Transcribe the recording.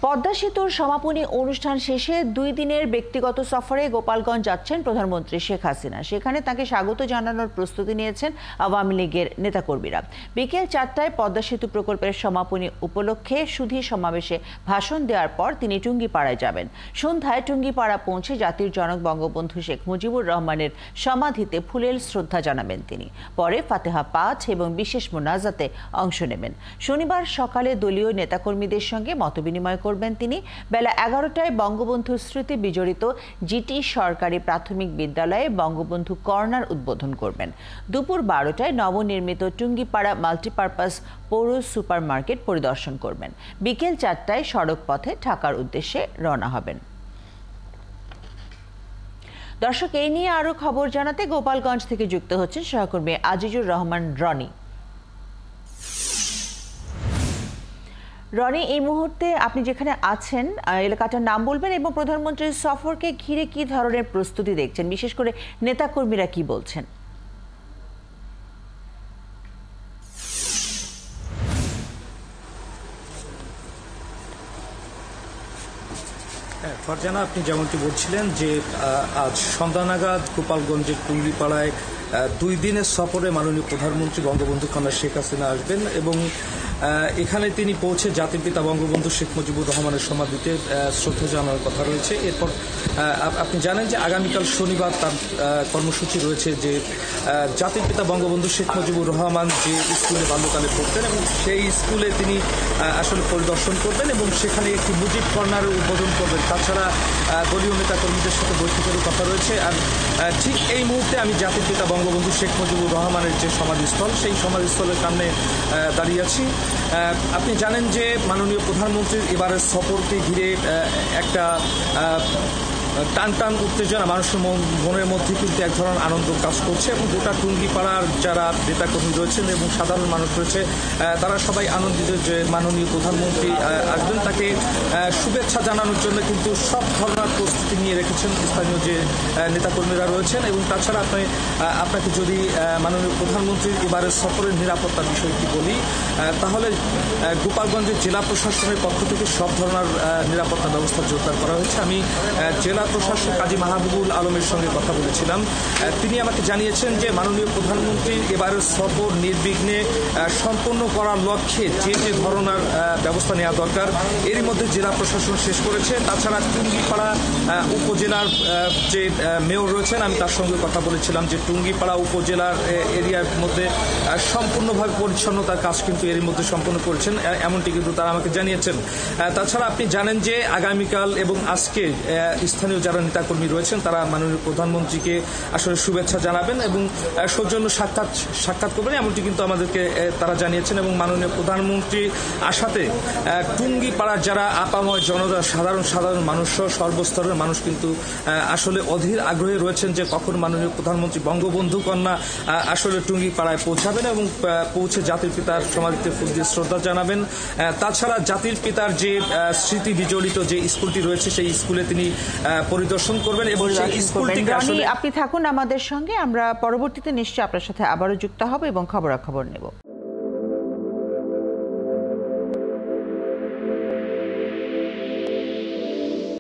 পদ্মা সেতুর সমাপনী অনুষ্ঠান শেষে 2 দিনের ব্যক্তিগত সফরে গোপালগঞ্জ যাচ্ছেন প্রধানমন্ত্রী শেখ হাসিনা। সেখানে তাকে স্বাগত জানানোর প্রস্তুতি নিয়েছেন আওয়ামী লীগের নেতাকর্মীরা। বিকেল 4টায় পদ্মা সেতু প্রকল্পের সমাপনী উপলক্ষে সুধী সমাবেশে ভাষণ দেওয়ার পর তিনি টুঙ্গিপাড়ায় যাবেন। সন্ধ্যায় টুঙ্গিপাড়া পৌঁছে জাতির জনক বঙ্গবন্ধু শেখ মুজিবুর রহমানের সমাধিতে ফুলেল শ্রদ্ধা জানাবেন তিনি। পরে ফাতেহা পাঠ এবং বিশেষ মোনাজাতে অংশ নেবেন। শনিবার সকালে দলীয় নেতাকর্মীদের সঙ্গে মতবিনিময় করবেন তিনি। বেলা 11টায় বঙ্গবন্ধুর স্মৃতি বিজড়িত জিটি সরকারি প্রাথমিক বিদ্যালয়ে বঙ্গবন্ধু কর্নার উদ্বোধন করবেন। দুপুর 12টায় নবনির্মিত টুঙ্গিপাড়া মাল্টিপারপাস পৌর সুপার মার্কেট পরিদর্শন করবেন। বিকেল 4টায় সড়ক পথে ঢাকার উদ্দেশ্যে রওনা হবেন। দর্শক, এই নিয়ে আরো খবর জানাতে গোপালগঞ্জ থেকে যুক্ত হচ্ছেন সহকর্মী আজিজুর রহমান রনি। রনি, এই মুহূর্তে আপনি যেখানে আছেন এলাকাটার নাম বলবেন এবং প্রধানমন্ত্রীর সফরকে ঘিরে কি ধরনের প্রস্তুতি দেখছেন, বিশেষ করে নেতাকর্মীরা কি বলছেন? ফারজানা, আপনি যেমনটি বলছিলেন যে আজ সন্ধ্যা নাগাদ গোপালগঞ্জের টুঙ্গিপাড়ায় 2 দিনের সফরে মাননীয় প্রধানমন্ত্রী বঙ্গবন্ধু কন্যা শেখ হাসিনা আসবেন এবং এখানে তিনি পৌঁছে জাতির পিতা বঙ্গবন্ধু শেখ মুজিবুর রহমানের সমাধিতে শ্রদ্ধা জানানোর কথা রয়েছে। এরপর আপনি জানেন যে আগামীকাল শনিবার তার কর্মসূচি রয়েছে যে জাতির পিতা বঙ্গবন্ধু শেখ মুজিবুর রহমান যে স্কুলে বাল্যকালে পড়তেন এবং সেই স্কুলে তিনি আসলে পরিদর্শন করবেন এবং সেখানে একটি মুজিব কর্নারের উদ্বোধন করবেন। তাছাড়া দলীয় নেতাকর্মীদের সাথে বৈঠকেরও কথা রয়েছে। আর ঠিক এই মুহূর্তে আমি জাতির পিতা বঙ্গবন্ধু শেখ মুজিবুর রহমানের যে সমাধিস্থল, সেই সমাধিস্থলের সামনে দাঁড়িয়ে আছি। আপনি জানেন যে মাননীয় প্রধানমন্ত্রীর এবারের সফরকে ঘিরে একটা টান উত্তেজনা মানুষের মনের মধ্যে কিন্তু এক ধরনের আনন্দ কাজ করছে এবং গোটা টুঙ্গিপাড়ার যারা নেতাকর্মী রয়েছেন এবং সাধারণ মানুষ রয়েছে তারা সবাই আনন্দিত যে মাননীয় প্রধানমন্ত্রী আসবেন। তাকে শুভেচ্ছা জানানোর জন্য কিন্তু সব ধরনের প্রস্তুতি নিয়ে রেখেছেন স্থানীয় যে নেতাকর্মীরা রয়েছেন। এবং তাছাড়া আপনাকে যদি মাননীয় প্রধানমন্ত্রীর এবারের সফরের নিরাপত্তার বিষয়টি বলি, তাহলে গোপালগঞ্জের জেলা প্রশাসনের পক্ষ থেকে সব ধরনের নিরাপত্তা ব্যবস্থা জোরদার করা হয়েছে। আমি জেলা প্রশাসক কাজী মাহবুবুল আলমের সঙ্গে কথা বলেছিলাম। তিনি আমাকে জানিয়েছেন যে মাননীয় প্রধানমন্ত্রীর এবারের সফর নির্বিঘ্নে সম্পন্ন করার লক্ষ্যে যে ধরনের ব্যবস্থা নেওয়া দরকার এরই মধ্যে জেলা প্রশাসন শেষ করেছে। তাছাড়া টুঙ্গিপাড়া উপজেলার যে মেয়র রয়েছেন, আমি তার সঙ্গে কথা বলেছিলাম যে টুঙ্গিপাড়া উপজেলার এরিয়ার মধ্যে সম্পূর্ণভাবে পরিচ্ছন্নতার কাজ কিন্তু এরই মধ্যে সম্পন্ন করেছেন, এমনটি কিন্তু তারা আমাকে জানিয়েছেন। তাছাড়া আপনি জানেন যে আগামীকাল এবং আজকে স্থানীয় যারা নেতাকর্মী রয়েছেন তারা মাননীয় প্রধানমন্ত্রীকে আসলে শুভেচ্ছা জানাবেন এবং সৌজন্য সাক্ষাৎ করবেন, এমনটি কিন্তু আমাদেরকে তারা জানিয়েছেন। এবং মাননীয় প্রধানমন্ত্রী আসাতে টুঙ্গিপাড়ার যারা আপাময় জনতা সাধারণ মানুষ সর্বস্তরের মানুষ কিন্তু আসলে অধীর আগ্রহে রয়েছেন যে কখন মাননীয় প্রধানমন্ত্রী বঙ্গবন্ধু কন্যা আসলে টুঙ্গিপাড়ায় পৌঁছাবেন এবং পৌঁছে জাতির পিতার সমাধিতে ফুল দিয়ে শ্রদ্ধা জানাবেন। তাছাড়া জাতির পিতার যে স্মৃতি বিজড়িত যে স্কুলটি রয়েছে সেই স্কুলে তিনি পরিদর্শন করবেন এবং সেই স্কুলটিকে আসলে আপনি থাকুন আমাদের সঙ্গে, আমরা পরবর্তীতে নিশ্চয়ই আপনার সাথে আবারও যুক্ত হব এবং খবরাখবর নেব।